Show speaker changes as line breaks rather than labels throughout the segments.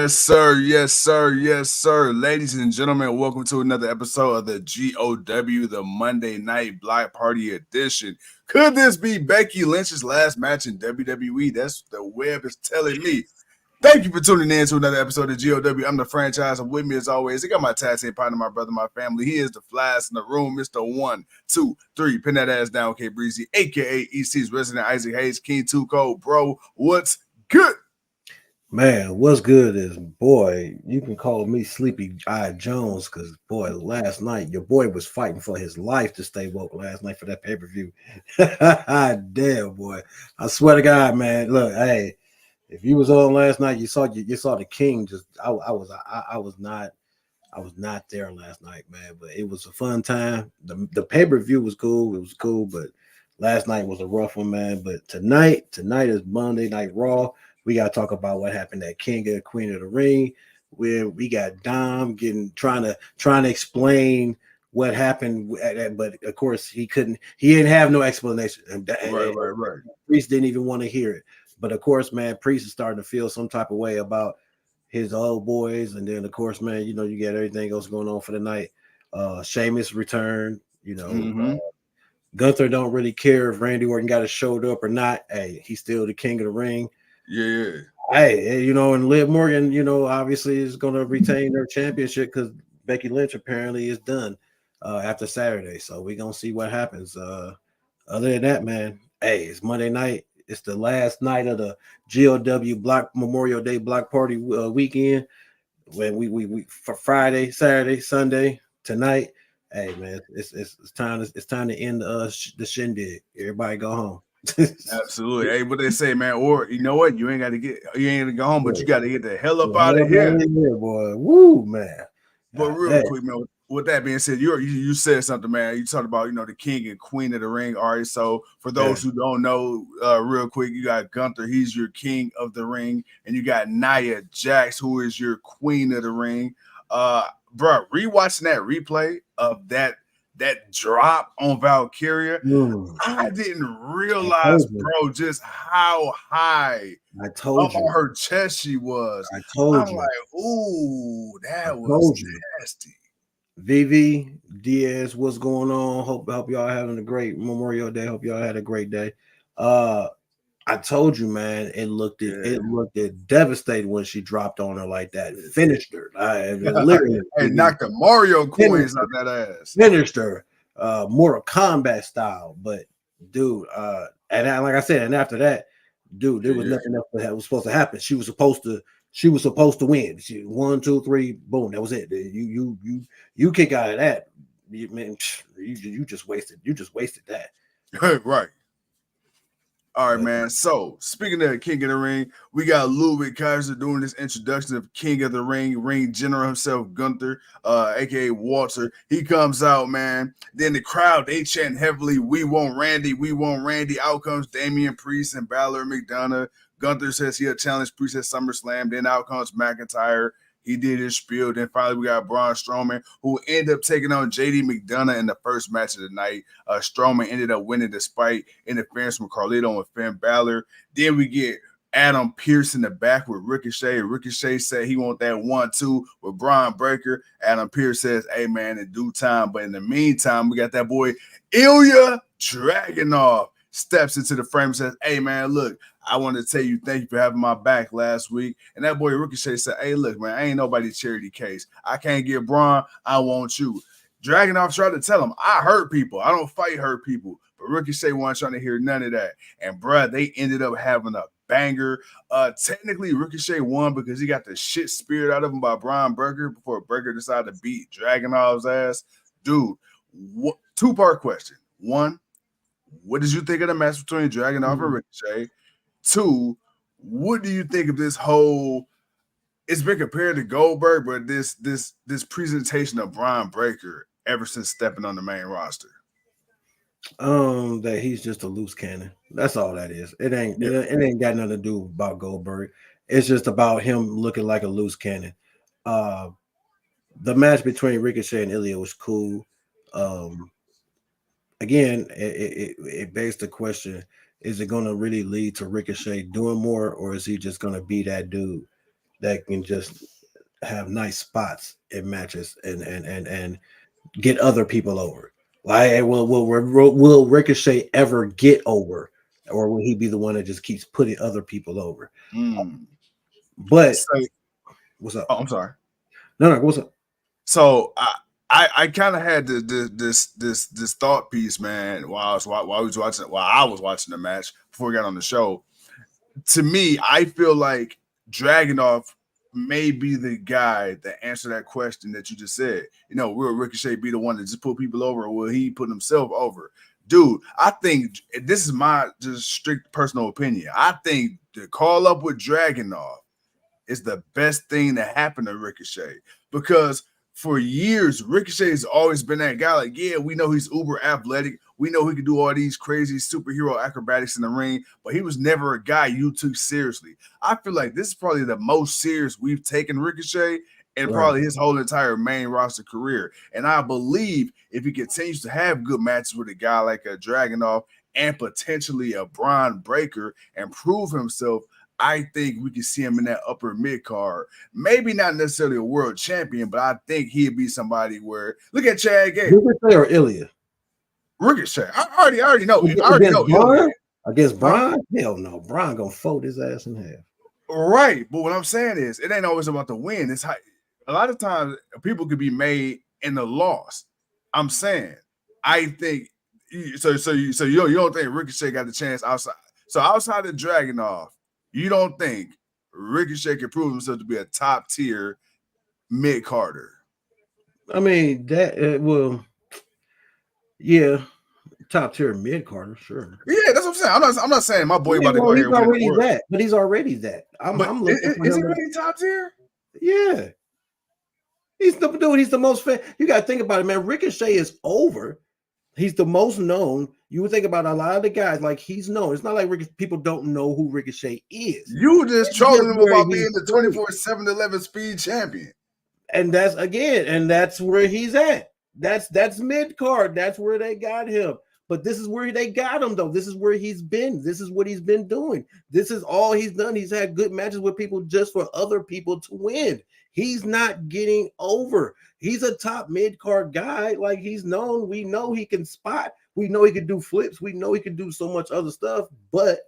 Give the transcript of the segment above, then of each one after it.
Yes, sir. Yes, sir. Yes, sir. Ladies and gentlemen, welcome to another episode of the GOW, the Monday Night Block Party Edition. Could this be Becky Lynch's last match in WWE? That's what the web is telling me. Thank you for tuning in to another episode of GOW. I'm the franchise, and with me as always, I got my tag team partner, my brother, my family. He is the flyest in the room, Mr. 1, 2, 3. Pin that ass down, K Breezy, aka EC's resident Isaac Hayes, King2Cold. Bro, what's good?
Man, what's good is, boy, you can call me Sleepy Eye Jones because, boy, last night your boy was fighting for his life to stay woke last night for that pay per view. Damn, boy, I swear to God, man. Look, hey, if you was on last night, you saw the King. Just I was not there last night, man. But it was a fun time. The pay per view was cool. It was cool, but last night was a rough one, man. But tonight is Monday Night Raw. We gotta talk about what happened at King and Queen of the Ring, where we got Dom trying to explain what happened, but of course he couldn't. He didn't have no explanation.
Right.
Priest didn't even want to hear it. But of course, man, Priest is starting to feel some type of way about his old boys, and then of course, man, you got everything else going on for the night. Sheamus returned.
Mm-hmm.
Gunther don't really care if Randy Orton got it showed up or not. Hey, he's still the king of the ring.
Yeah.
Hey, and Liv Morgan, obviously is going to retain their championship because Becky Lynch apparently is done after Saturday. So we're going to see what happens. Other than that, man, hey, it's Monday night. It's the last night of the GOW Block Memorial Day Block Party weekend. When we for Friday, Saturday, Sunday, tonight. Hey, man, it's time to end the shindig. Everybody go home.
Absolutely. Hey, what they say, man? Or you know what? You ain't got to go home, but you got to get the hell up out of here.
Boy. Woo, man.
But real quick, man. With that being said, you said something, man. You talked about the king and queen of the ring. All right. So for those who don't know, real quick, you got Gunther. He's your king of the ring, and you got Nia Jax, who is your queen of the ring. Bro, rewatching that replay of that drop on Valkyria, I didn't realize, bro, just how high
I told you
on her chest she was.
I told
I'm
you.
like, ooh, that was nasty.
VV Diaz, what's going on? Hope y'all having a great Memorial Day. Hope y'all had a great day. I told you, man, it looked devastating when she dropped on her like that. Finished her. Literally.
Hey, knocked the Mario coins out that ass.
Finished her. Mortal Kombat style. But dude, and like I said, and after that, dude, there was nothing else that was supposed to happen. She was supposed to win. She 1, 2, 3, boom. That was it. You kick out of that. You just wasted that.
Right. All right, man. So, speaking of King of the Ring, we got Ludwig Kaiser doing this introduction of King of the Ring general himself, Gunther, aka Walter. He comes out, man. Then the crowd, they chant heavily, "We want Randy, we want Randy." Out comes Damian Priest and Balor McDonagh. Gunther says he'll challenge Priest at SummerSlam. Then out comes McIntyre. He did his spiel. Then finally, we got Braun Strowman, who ended up taking on JD McDonagh in the first match of the night. Strowman ended up winning despite interference from Carlito and Finn Balor. Then we get Adam Pearce in the back with Ricochet. Ricochet said he want that 1-2 with Braun Breaker. Adam Pearce says, "Hey, man, in due time." But in the meantime, we got that boy Ilya Dragunov steps into the frame and says, "Hey, man, look, I want to tell you thank you for having my back last week." And that boy Ricochet said, "Hey, look, man, I ain't nobody's charity case. I can't get Braun. I want you." Dragunov tried to tell him, "I hurt people. I don't fight hurt people." But Ricochet wasn't trying to hear none of that. And, bruh, they ended up having a banger. Technically, Ricochet won because he got the shit speared out of him by Braun Breaker before Breaker decided to beat Dragunov's ass. Dude, two-part question. One, what did you think of the match between Dragunov and Ricochet? Two, what do you think of this whole? It's been compared to Goldberg, but this presentation of Braun Breaker ever since stepping on the main roster.
That he's just a loose cannon. That's all that is. It ain't got nothing to do about Goldberg. It's just about him looking like a loose cannon. The match between Ricochet and Ilya was cool. Again, it begs the question: is it going to really lead to Ricochet doing more, or is he just going to be that dude? that can just have nice spots in matches and get other people over. Like, will Ricochet ever get over, or will he be the one that just keeps putting other people over? But
So,
what's up?
oh, I'm sorry.
No, what's up?
So I kind of had this thought piece, man, while I was watching the match before we got on the show. To me, I feel like Dragunov may be the guy that answer that question that you just said. You know, will Ricochet be the one to just put people over, or will he put himself over? Dude, I think this is my just strict personal opinion. I think the call up with Dragunov is the best thing that happened to Ricochet, because for years, Ricochet has always been that guy. Like, yeah, we know he's uber athletic. We know he can do all these crazy superhero acrobatics in the ring, but he was never a guy you took seriously. I feel like this is probably the most serious we've taken Ricochet and probably his whole entire main roster career. And I believe if he continues to have good matches with a guy like a Dragunov and potentially a Braun Breaker and prove himself, I think we can see him in that upper mid card. Maybe not necessarily a world champion, but I think he'd be somebody where look at Chad Gable.
Ricochet or Ilya?
Ricochet. I already know.
Braun? Against Braun? Hell no. Braun gonna fold his ass in half.
Right. But what I'm saying is it ain't always about the win. It's how a lot of times people could be made in the loss. I'm saying I think so you don't think Ricochet got the chance outside. So outside of Dragunov, you don't think Ricochet can prove himself to be a top tier mid carder?
I mean, that yeah, top tier mid carder, sure.
Yeah, that's what I'm saying. I'm not saying my boy about to go here.
He's already that, but he's already that. I'm looking for
is
him.
He really top tier?
Yeah, he's the dude. He's the most fan. You got to think about it, man. Ricochet is over. He's the most known. You would think about a lot of the guys, like he's known. It's not like people don't know who Ricochet is.
You just trolling him about being the 24/7/11 speed champion.
And that's where he's at. That's mid card. That's where they got him. But this is where they got him, though. This is where he's been. This is what he's been doing. This is all he's done. He's had good matches with people just for other people to win. He's not getting over. He's a top mid-card guy. Like, he's known. We know he can spot. We know he can do flips. We know he can do so much other stuff. But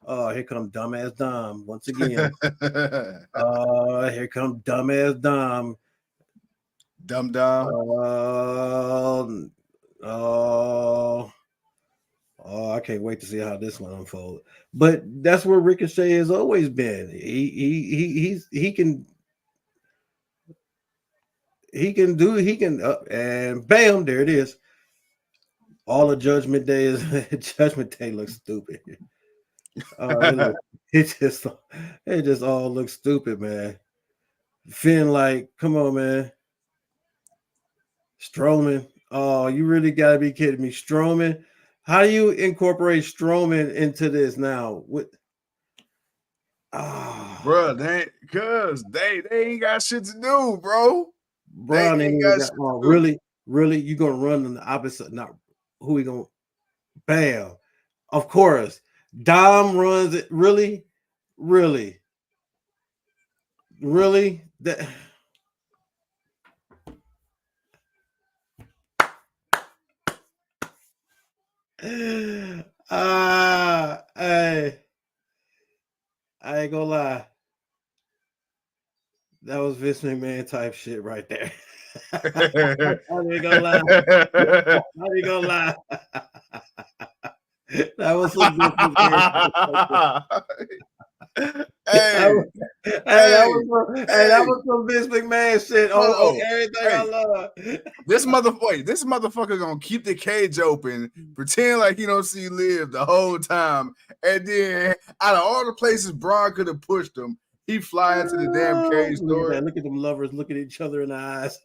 here comes dumbass Dom once again. Here comes dumbass Dom.
Dumb.
I can't wait to see how this one unfolds. But that's where Ricochet has always been. He can and bam, there it is. All of Judgment Day looks stupid. It just all looks stupid, man. Finn, like, come on, man. Strowman. Oh, you really gotta be kidding me. Strowman. How do you incorporate Strowman into this now?
Bro, they ain't got shit to do, bro.
Braun ain't got shit to do. Really, you gonna run in the opposite? Not who we gonna? Bam! Of course, Dom runs it. Really. That. Hey, I ain't gonna lie. That was Vince McMahon type shit right there. I ain't gonna lie. That was some Vince McMahon shit. That was some Vince McMahon shit on everything I love.
This motherfucker gonna keep the cage open, pretend like he don't see Liv the whole time, and then out of all the places Braun could have pushed him, he fly into the damn cage door.
Look at them lovers looking at each other in the eyes.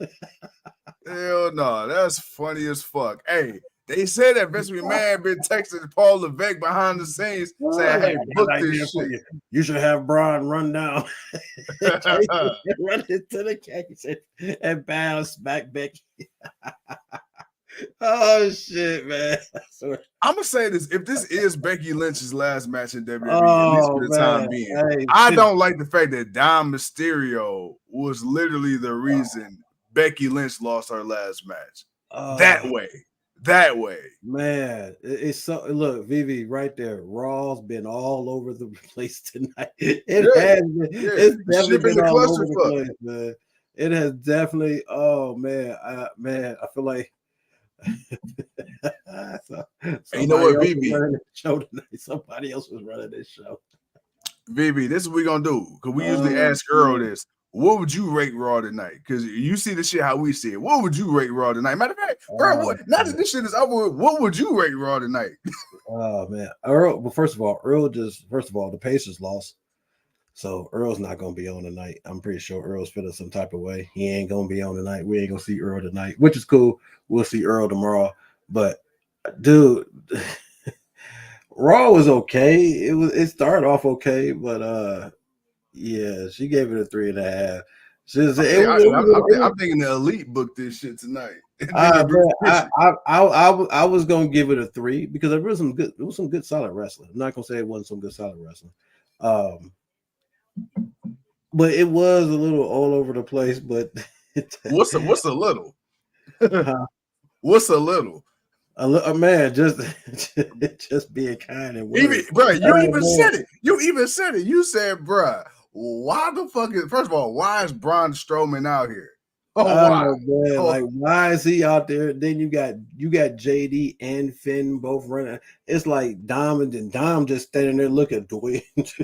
Hell no, that's funny as fuck. Hey, they said that Vince McMahon been texting Paul Levesque behind the scenes saying, "Hey, book this shit.
You should have Braun run down, run into the cage and bounce back Becky." Oh shit, man.
I'm gonna say this: if this is Becky Lynch's last match in WWE, at least
Oh
for the
man.
time being,
Hey,
I don't like the fact that Dom Mysterio was literally the reason Becky Lynch lost her last match. That way.
Man, it's so look, Vivi, right there. Raw's been all over the place tonight. It has been, it's definitely been all over the place, man. It has definitely, oh man, I feel like
you know what, Vivi?
Show tonight. Somebody else was running this show.
Vivi, this is what we're gonna do. Because we usually ask Earl this. What would you rate Raw tonight? Because you see the shit how we see it. What would you rate Raw tonight? Matter of fact, Earl, not that this shit is over. What would you rate Raw tonight?
Oh man, Earl. Well, first of all, the Pacers lost, so Earl's not gonna be on tonight. I'm pretty sure Earl's feeling some type of way. He ain't gonna be on tonight. We ain't gonna see Earl tonight, which is cool. We'll see Earl tomorrow. But dude, Raw was okay. It started off okay, but yeah, she gave it a 3.5.
I'm thinking the Elite booked this shit tonight.
I was gonna give it a 3 because there was some good solid wrestling. I'm not gonna say it wasn't some good solid wrestling. But it was a little all over the place. But
what's a little? What's a little?
Man, just being kind and
bro, you even said it. You said, bro, why the fuck is, first of all, why is Braun Strowman out here?
Why? Man, like, why is he out there? Then you got JD and Finn both running. It's like Dom just standing there looking doy with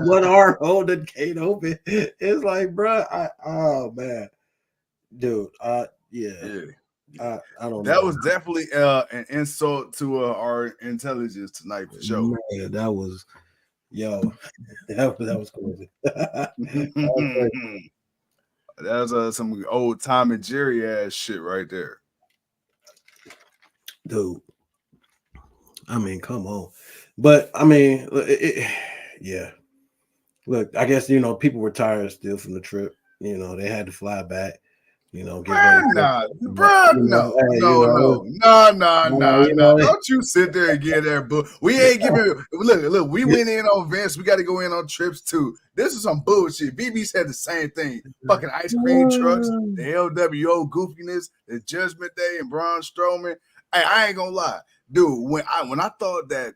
one arm holding Kate open. It's like, bro, oh man, dude, yeah. I don't know.
That was definitely an insult to our intelligence tonight for sure.
Man, that was crazy.
That was some old Tom and Jerry ass shit right there,
dude. I mean, come on, but I mean, yeah. Look, I guess people were tired still from the trip. They had to fly back. No.
Don't you sit there and get that book. We ain't giving. Look. We went in on Vince. We got to go in on trips too. This is some bullshit. BB said the same thing. Fucking ice cream trucks, the LWO goofiness, the Judgment Day, and Braun Strowman. Hey, I ain't gonna lie, dude. When I thought that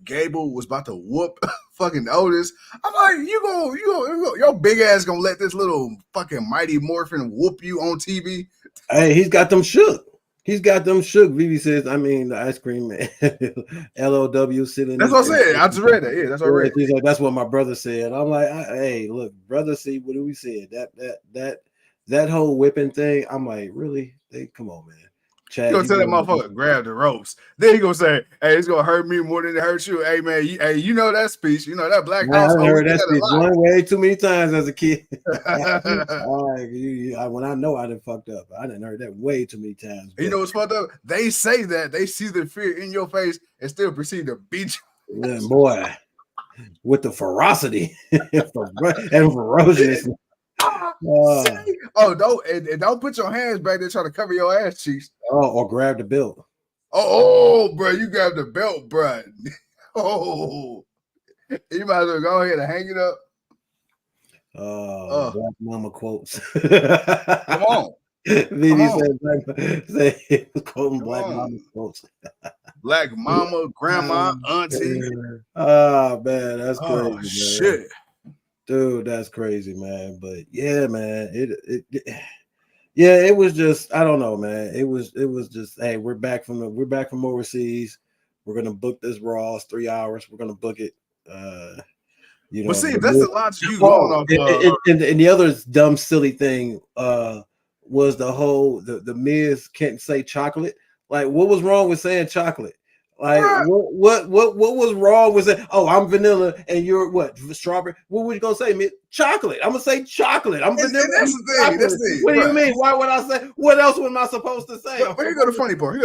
Gable was about to whoop fucking Otis, I'm like, your big ass gonna let this little fucking Mighty Morphin whoop you on TV?
Hey, he's got them shook. Vivi says, I mean, the ice cream man, LOW sitting.
That's what I said. I just read that. Yeah, that's what I read.
He's like, that's what my brother said. I'm like, hey, look, brother, see what do we said? That whole whipping thing. I'm like, really? Come on, man. Chad,
you gonna tell that motherfucker grab the ropes. Then he gonna say, "Hey, it's gonna hurt me more than it hurts you." Hey, man, you know that speech. You know that black house.
I heard that speech one way too many times as a kid. When I know I done fucked up, I didn't heard that way too many times.
You know what's fucked up? They say that they see the fear in your face and still proceed to beat you.
Yeah, boy, with the ferocity and ferociousness.
Don't put your hands back there trying to cover your ass cheeks.
Or grab the belt.
Bro, you grab the belt, bro. You might as well go ahead and hang it up.
Black mama quotes.
Come on.
Say quoting Black mama quotes.
Black mama, grandma, auntie.
Oh man, that's crazy.
Oh shit.
Man. Dude, that's crazy, man. But yeah, man, it was just, I don't know, man. It was just, hey, we're back from overseas. We're gonna book this Raw. It's 3 hours. We're gonna book it.
But see, if that's the logic you going off.
And the other dumb, silly thing was the whole the Miz can't say chocolate. Like, what was wrong with saying chocolate? Like, what was wrong with it? Oh, I'm vanilla and you're what? Strawberry? What were you gonna say? Chocolate. I'm gonna say chocolate. I'm vanilla.
That's the thing.
What do you mean? Why would I say? What else am I supposed to say?
But here go the funny part.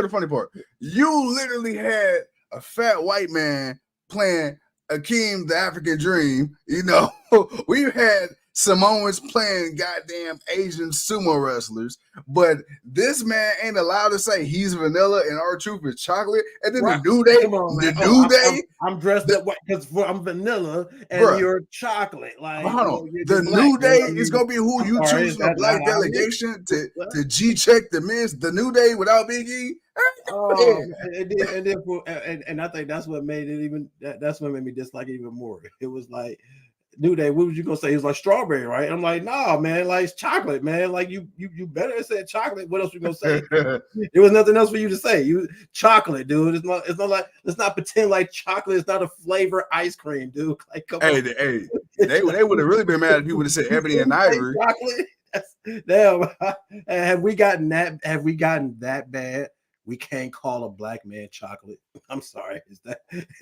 You literally had a fat white man playing Akeem the African Dream. We had Samoans playing goddamn Asian sumo wrestlers, but this man ain't allowed to say he's vanilla and R-Truth is chocolate. And then
Right.
the New Day,
Come on, man. I'm dressed up because I'm vanilla and you're chocolate. Like,
hold on,
you're
the
black,
New Day is gonna be who you
sorry,
choose from the black delegation to G-check the men's. The New Day without Big E.
And I think that's what made it even. That's what made me dislike it even more. It was like, New Day, what was you gonna say? It was like strawberry, right? I'm like, nah, man, like it's chocolate, man. Like you better have said chocolate. What else you gonna say? There was nothing else for you to say. You chocolate, dude. It's not like, let's not pretend like chocolate is not a flavor ice cream, dude. Like, come on.
They would have really been mad if you would have said ebony and ivory.
Chocolate. Damn. Have we gotten that bad? We can't call a black man chocolate. I'm sorry.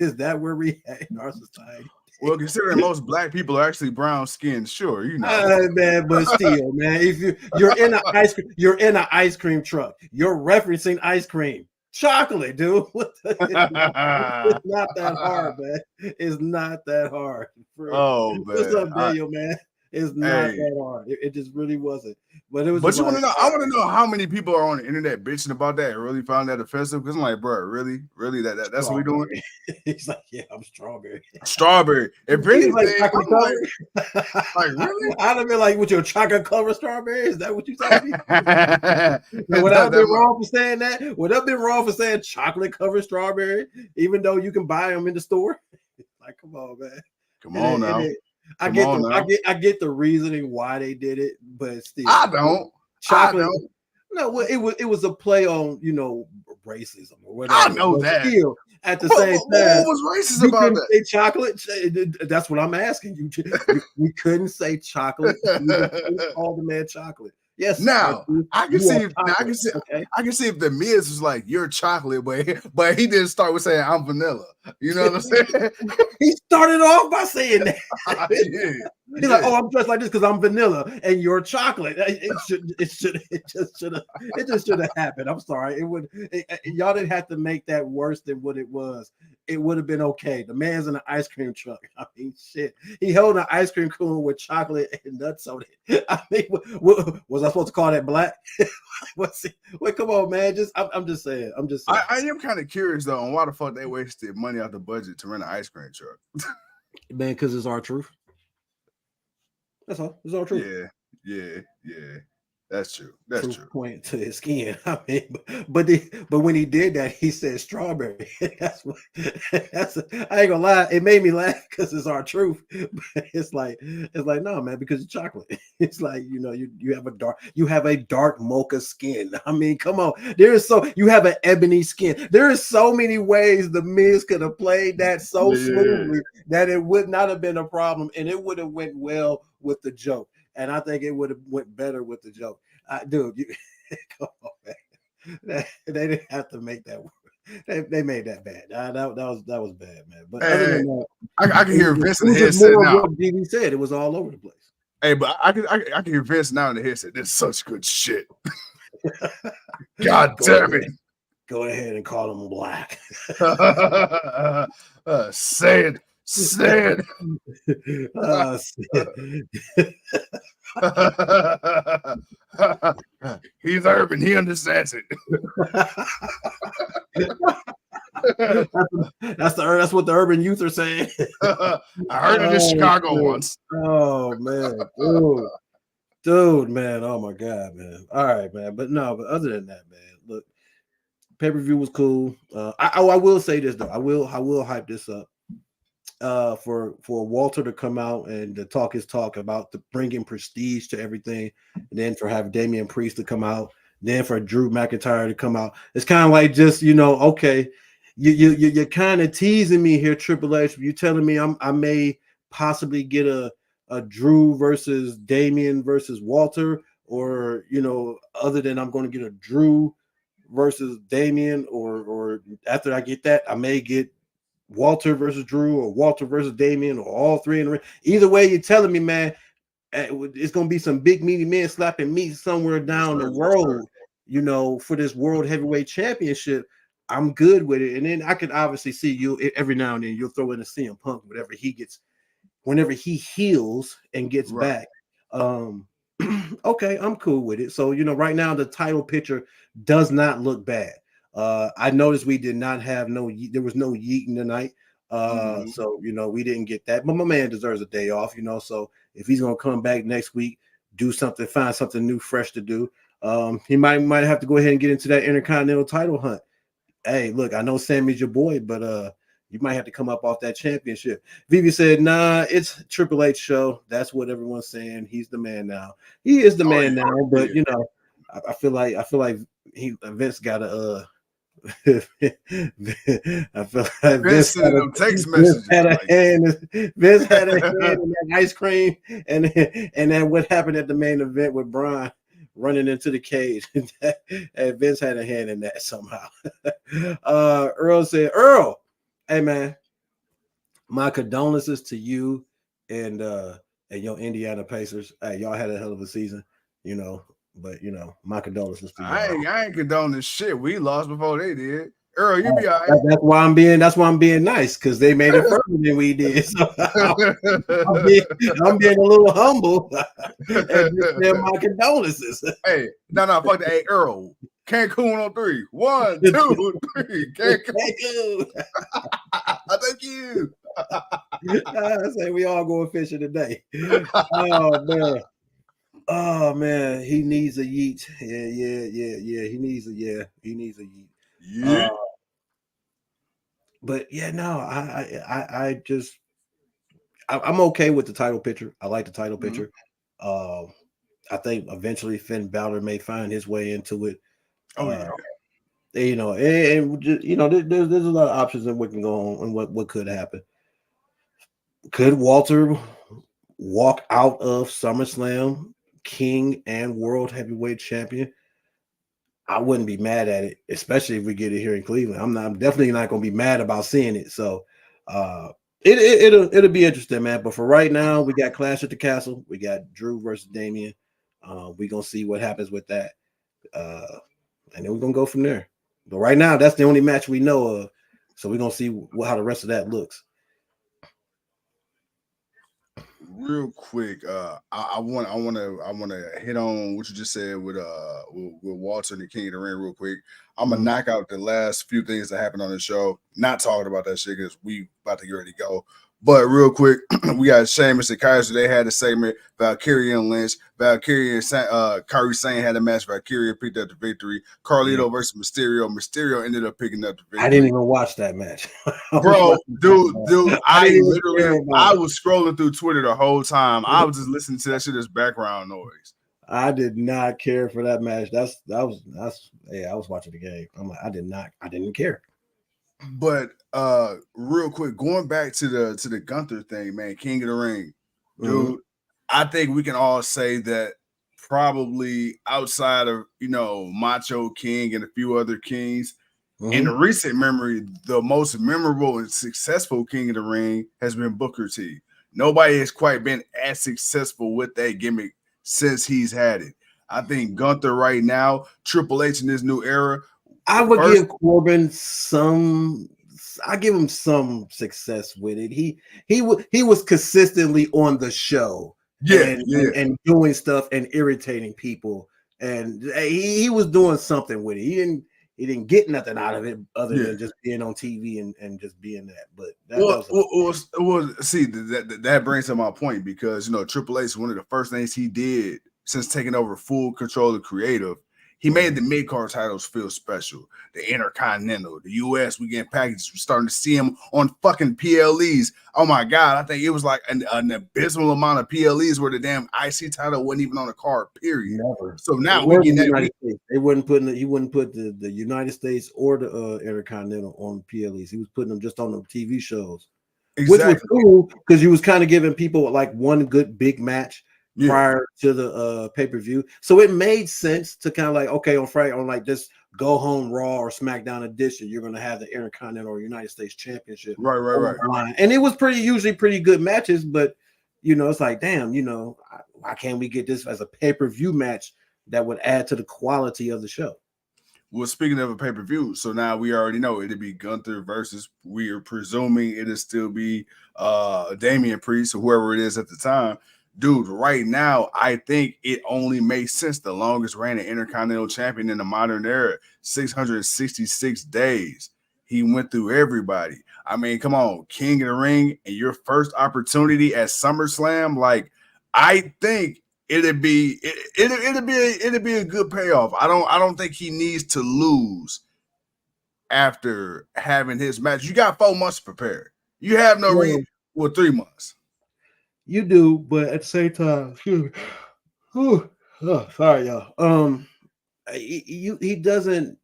Is that where we at in our society?
Well, considering most black people are actually brown skinned, sure, you know.
Man, but still, man, if you're in an ice cream truck, you're referencing ice cream. Chocolate, dude. It's not that hard, man. It's not that hard.
Oh, man.
What's up, Daniel, man? It's not that hard. It just really wasn't. But it was.
But you want to know? I want to know how many people are on the internet bitching about that and really found that offensive. Because I'm like, bro, really, that's what we doing?
He's like, yeah, I'm strawberry.
Strawberry. If anything,
like,
really?
I'd have been like, with your chocolate covered strawberry. Is that what you telling me? Would I have been wrong for saying that? Would I have been wrong for saying chocolate covered strawberry, even though you can buy them in the store? Like, come on, man.
Come on now.
I get the reasoning why they did it, but still,
I don't.
Chocolate. No, it was a play on racism or whatever.
I know that.
Still, at the same time,
what was racist about that?
Say chocolate. That's what I'm asking you. We couldn't say chocolate. We call the man chocolate. Yes.
Now I can see. I can see if the Miz was like, "You're chocolate," but he didn't start with saying, "I'm vanilla." You know what I'm saying?
He started off by saying that.
Yeah.
He's like, "Oh, I'm dressed like this because I'm vanilla and you're chocolate." It just should have happened. I'm sorry. Y'all didn't have to make that worse than what it was. It would have been okay. The man's in an ice cream truck. I mean, shit. He held an ice cream cone with chocolate and nuts on it. I mean, was I supposed to call that black? Wait, come on, man. I'm just saying.
I am kind of curious though on why the fuck they wasted money out the budget to rent an ice cream truck.
Man, because it's our truth. That's all. It's all true.
Yeah. That's true. That's true.
Point to his skin. I mean, but when he did that, he said strawberry. That's I ain't gonna lie. It made me laugh because it's our truth. But it's like no, man, because it's chocolate. It's like you have a dark mocha skin. I mean, come on. You have an ebony skin. There is so many ways the Miz could have played that so smoothly that it would not have been a problem, and it would have went well with the joke. And I think it would have went better with the joke. Dude, come on, man. They didn't have to make that work. They made that bad. That was bad, man. But other than that,
I can hear Vince in the headset now.
What DB said, it was all over the place.
Hey, but I can hear Vince now in the headset. This is such good shit. God damn it.
Go ahead and call him black.
Say it. He's urban. He understands it.
That's what the urban youth are saying.
I heard it in Chicago once.
Oh man, dude, man. Oh my god, man. All right, man. But other than that, man, look, pay-per-view was cool. I will say this though. I will hype this up. For Walter to come out and to talk his talk about bringing prestige to everything, and then for have Damian Priest to come out, then for Drew McIntyre to come out. It's kind of like just okay, you're kind of teasing me here, Triple H. You're telling me I may possibly get a Drew versus Damian versus Walter, or other than I'm going to get a Drew versus Damian, or after I get that, I may get Walter versus Drew or Walter versus Damian or all three in the ring. Either way, you're telling me, man, it's going to be some big meaty men slapping meat somewhere down the road, for this World Heavyweight Championship. I'm good with it. And then I could obviously see you every now and then you'll throw in a CM Punk whenever he heals and gets back. Okay, I'm cool with it. So, right now the title picture does not look bad. I noticed we did not have there was no yeeting tonight. So we didn't get that. But my man deserves a day off, so if he's gonna come back next week, do something, find something new, fresh to do. He might have to go ahead and get into that Intercontinental title hunt. Hey, look, I know Sammy's your boy, but you might have to come up off that championship. Vivi said, nah, it's Triple H show. That's what everyone's saying. He's the man now. He is the man now, but I feel like Vince gotta I feel like Vince had a text messages. Vince had a hand in that ice cream, and then what happened at the main event with Braun running into the cage. And Vince had a hand in that somehow. Earl said, Earl, hey man, my condolences to you and your Indiana Pacers. Hey, y'all had a hell of a season, but my condolences to you.
I ain't condoning shit. We lost before they did. Earl, you be all right.
That's why I'm being nice, because they made it further than we did. So I'm being a little humble and just saying my condolences.
Hey, no, fuck that. Hey, Earl, Cancun on 3. 1, 2, 3. Cancun. Thank you.
I say we all going fishing today. Oh man, he needs a yeet. Yeah. He needs a yeet.
Yeah.
But no, I'm okay with the title picture. I like the title picture. I think eventually Finn Balor may find his way into it. There's a lot of options and what can go on and what could happen. Could Walter walk out of SummerSlam King and World Heavyweight Champion? I wouldn't be mad at it, especially if we get it here in Cleveland. I'm definitely not going to be mad about seeing it. So it'll be interesting, man. But for right now, we got Clash at the Castle. We got Drew versus Damian. We're going to see what happens with that. And then we're going to go from there. But right now, that's the only match we know of. So we're going to see how the rest of that looks.
Real quick, I want to hit on what you just said with Walter and the King of the Ring real quick. I'm gonna knock out the last few things that happened on the show. Not talking about that shit because we about to get ready to go. But real quick, we got Sheamus and Kaiser. They had a segment. Valkyria and Lynch. Valkyria and Kairi Sane had a match. Valkyria picked up the victory. Carlito versus Mysterio. Mysterio ended up picking up the victory.
I didn't even watch that match.
Bro, dude, I was scrolling through Twitter the whole time. I was just listening to that shit as background noise.
I did not care for that match. I was watching the game. I'm like, I didn't care.
But real quick, going back to the Gunther thing, man, King of the Ring, dude. I think we can all say that probably outside of Macho King and a few other kings, in recent memory, the most memorable and successful King of the Ring has been Booker T. Nobody has quite been as successful with that gimmick since he's had it. I think Gunther right now, Triple H in this new era.
I would give Corbin some. I give him some success with it. He was consistently on the show, and doing stuff and irritating people, and he was doing something with it. He didn't get nothing out of it other than just being on TV and just being that. But
see, that brings to my point because Triple H, one of the first things he did since taking over full control of creative, he made the mid-card titles feel special. The Intercontinental, the US, we getting packages. We're starting to see him on fucking PLEs. Oh my God, I think it was like an abysmal amount of PLEs where the damn IC title wasn't even on the card, period.
Never.
So now we get that.
He wouldn't put the United States or the Intercontinental on PLEs. He was putting them just on the TV shows. Exactly. Which was cool because you was kind of giving people like one good big match prior to the pay-per-view. So it made sense to kind of like, okay, on Friday, on like this Go Home Raw or SmackDown edition, you're going to have the Intercontinental or United States Championship. Right. And it was usually pretty good matches, but, it's like, damn, why can't we get this as a pay-per-view match that would add to the quality of the show?
Well, speaking of a pay-per-view, so now we already know it'll be Gunther versus, we are presuming it'll still be Damian Priest or whoever it is at the time. dude, right now, I think it only makes sense. The longest reigning Intercontinental Champion in the modern era, 666 days. He went through everybody. I mean, come on, King of the Ring, and your first opportunity at SummerSlam. Like, I think it'd be a good payoff. I don't think he needs to lose after having his match. You got 4 months to prepare. You have no reason. Well, 3 months.
You do, but at the same time, excuse me. Whew. Oh, sorry, y'all. He doesn't.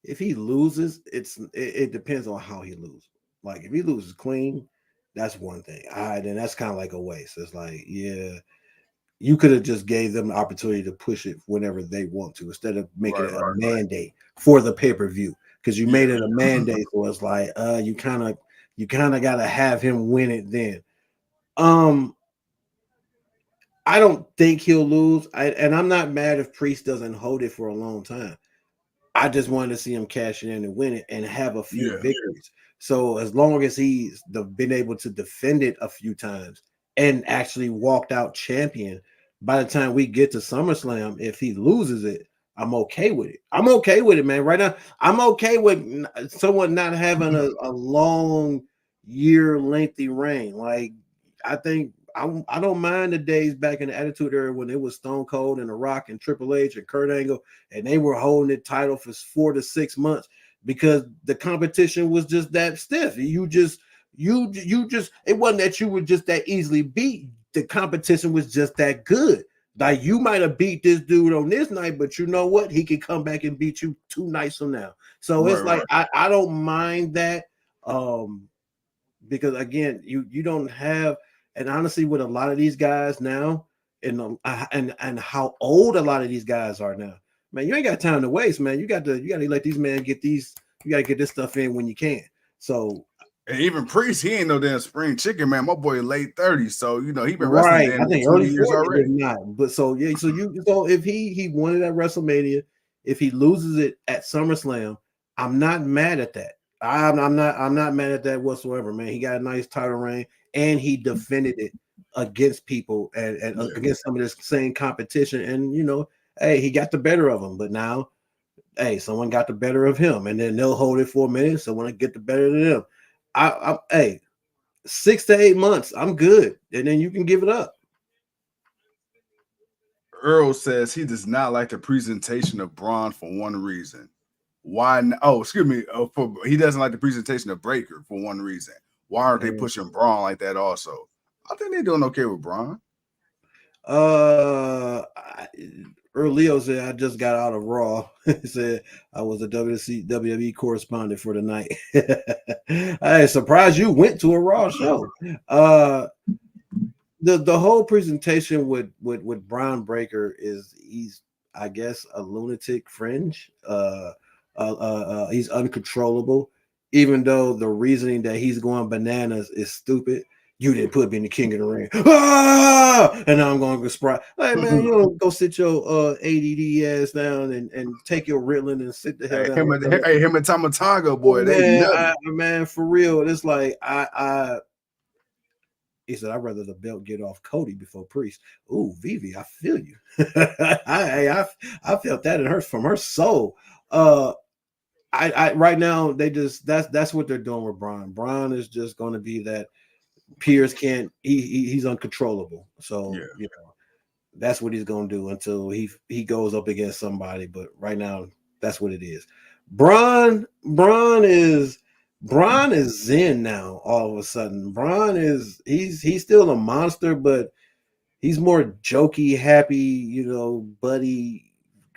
If he loses, it depends on how he loses. Like if he loses clean, that's one thing. All right, then that's kind of like a waste. It's like, yeah, you could have just gave them the opportunity to push it whenever they want to, instead of making it a mandate for the pay-per-view. Because you made it a mandate, so it's like, you kind of got to have him win it then. I don't think he'll lose. And I'm not mad if Priest doesn't hold it for a long time. I just wanted to see him cash in and win it and have a few victories. So as long as he's been able to defend it a few times and actually walked out champion, by the time we get to SummerSlam, if he loses it, I'm okay with it. I'm okay with it, man. Right now, I'm okay with someone not having a long year lengthy reign. Like, I think I don't mind the days back in the Attitude Era when it was Stone Cold and The Rock and Triple H and Kurt Angle, and they were holding the title for 4 to 6 months because the competition was just that stiff. You just it wasn't that you were just that easily beat. The competition was just that good. Like, you might have beat this dude on this night, but you know what? He could come back and beat you 2 nights from now. So it's like I don't mind that. Because again, you don't have. And honestly, with a lot of these guys now, and how old a lot of these guys are now, man, you ain't got time to waste, man. You got to let these men get these. You got to get this stuff in when you can. So,
and even Priest, he ain't no damn spring chicken, man. My boy late 30s, so he been wrestling
I think
20
early
years
40s
already.
not. But so if he won it at WrestleMania, if he loses it at SummerSlam, I'm not mad at that. I'm not mad at that whatsoever, man. He got a nice title reign and he defended it against people and against some of this same competition. And hey, he got the better of them. But now, hey, someone got the better of him, and then they'll hold it for a minute. Someone will get the better of them. Hey, 6 to 8 months, I'm good, and then you can give it up.
Earl says he does not like the presentation of Braun for one reason. Why? Oh, excuse me. He doesn't like the presentation of Breaker for one reason. Why aren't they pushing Braun like that? Also, I think they're doing okay with Braun.
Earl Leo said, I just got out of Raw. He said I was a WWE correspondent for the night. I surprised you went to a Raw show. The whole presentation with Braun Breaker is he's, I guess, a lunatic fringe. He's uncontrollable, even though the reasoning that he's going bananas is stupid. You didn't put me in the King of the Ring. And now I'm going to Sprite. Hey, man, you don't go sit your ADD ass down and take your Ritalin and sit the hell down.
Him and Tamatonga, boy,
man, for real. It's like he said, I'd rather the belt get off Cody before Priest. Ooh, Vivi, I feel you. I felt that in her from her soul. I right now that's what they're doing with Braun. Braun is just going to be that Pierce can't. He's uncontrollable. So that's what he's going to do until he goes up against somebody. But right now, that's what it is. Braun is Zen now. All of a sudden, Braun is he's still a monster, but he's more jokey, happy, buddy.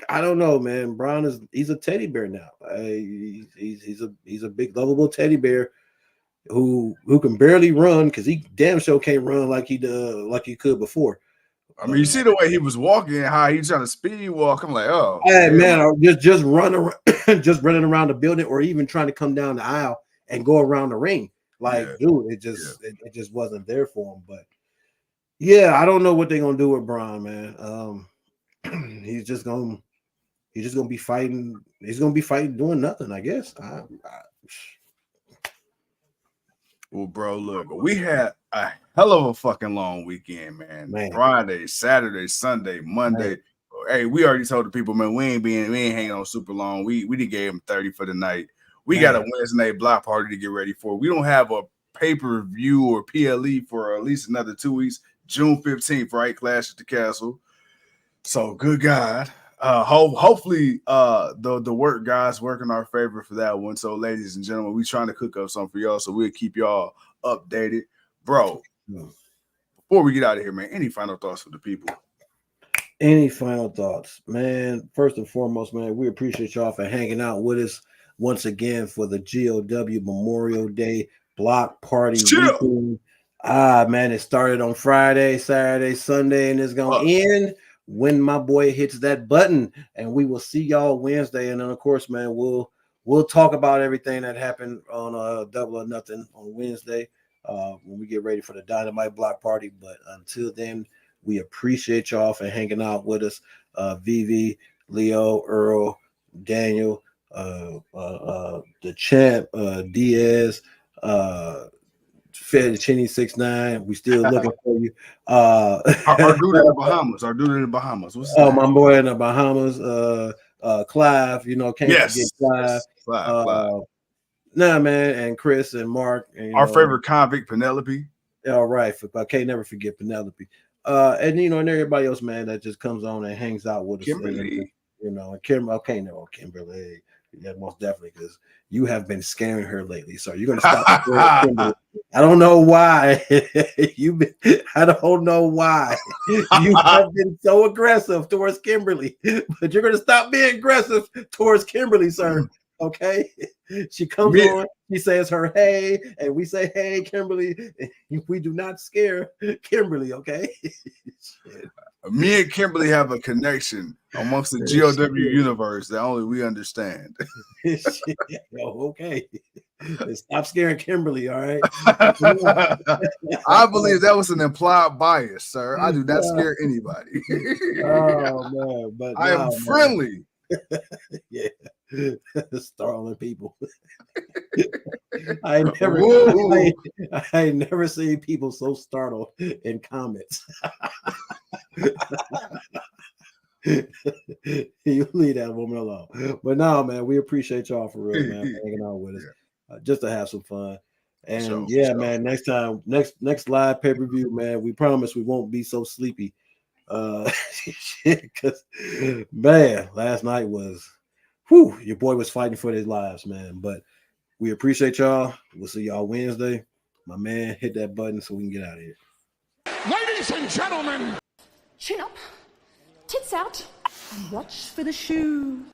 I don't know, man. Braun he's a teddy bear now. He's a big lovable teddy bear who can barely run because he damn sure can't run like he could before.
I mean, you see the way he was walking, how he's trying to speed walk. I'm like, oh,
hey man, just run around, just running around the building, or even trying to come down the aisle and go around the ring. Like, dude, it just wasn't there for him. But yeah, I don't know what they're gonna do with Braun, man. He's just gonna be fighting. He's gonna be fighting doing nothing, I guess.
Well, bro, look, we had Hell of a fucking long weekend, man.
Man.
Friday, Saturday, Sunday, Monday. Man. Hey, we already told the people, man, we ain't hanging on super long. We did gave them 30 for the night. We got a Wednesday night block party to get ready for. We don't have a pay-per-view or PLE for at least another 2 weeks. June 15th, right? Clash at the Castle. So good God. Hopefully the work guys work in our favor for that one. So ladies and gentlemen, we trying to cook up something for y'all, so we'll keep y'all updated. Bro, before we get out of here, man, any final thoughts for the people?
Any final thoughts, man? First and foremost, man, we appreciate y'all for hanging out with us once again for the GOW Memorial Day block party weekend. Man, it started on Friday, Saturday, Sunday, and it's gonna end when my boy hits that button. And we will see y'all Wednesday. And then, of course, man, we'll talk about everything that happened on Double or Nothing on Wednesday when we get ready for the Dynamite block party. But until then, we appreciate y'all for hanging out with us. VV, Leo, Earl, Daniel, the champ, Diaz, Fettuccine 6ix9ine. We still looking for you.
Our dude in the Bahamas. What's his name?
My boy in the Bahamas, Clive. You know, can't forget Clive.
Clive.
Nah, man, and Chris and Mark. And,
our favorite convict, Penelope.
All right, I can't never forget Penelope. And you know, and everybody else, man, that just comes on and hangs out with us.
Kimberly.
You know, Kimberly. Yeah, most definitely, because you have been scaring her lately. So you're gonna stop Kimberly. I don't know why. I don't know why you have been so aggressive towards Kimberly, but you're gonna stop being aggressive towards Kimberly, sir. Okay, she comes on, she says her hey, and we say hey, Kimberly. We do not scare Kimberly, okay?
Me and Kimberly have a connection amongst the GOW universe that only we understand.
Okay, stop scaring Kimberly, all right?
I believe that was an implied bias, sir. I do not scare anybody.
Oh man, but
I am friendly.
Yeah. Startling people. I ain't never seen people so startled in comments. You leave that woman alone. But no, man, we appreciate y'all for real, man, for hanging out with us, just to have some fun. And man, next time, next live pay-per-view, man, we promise we won't be so sleepy. Because man, last night was your boy was fighting for his lives, man. But we appreciate y'all. We'll see y'all Wednesday. My man, hit that button so we can get out of here.
Ladies and gentlemen,
chin up, tits out, and watch for the shoe.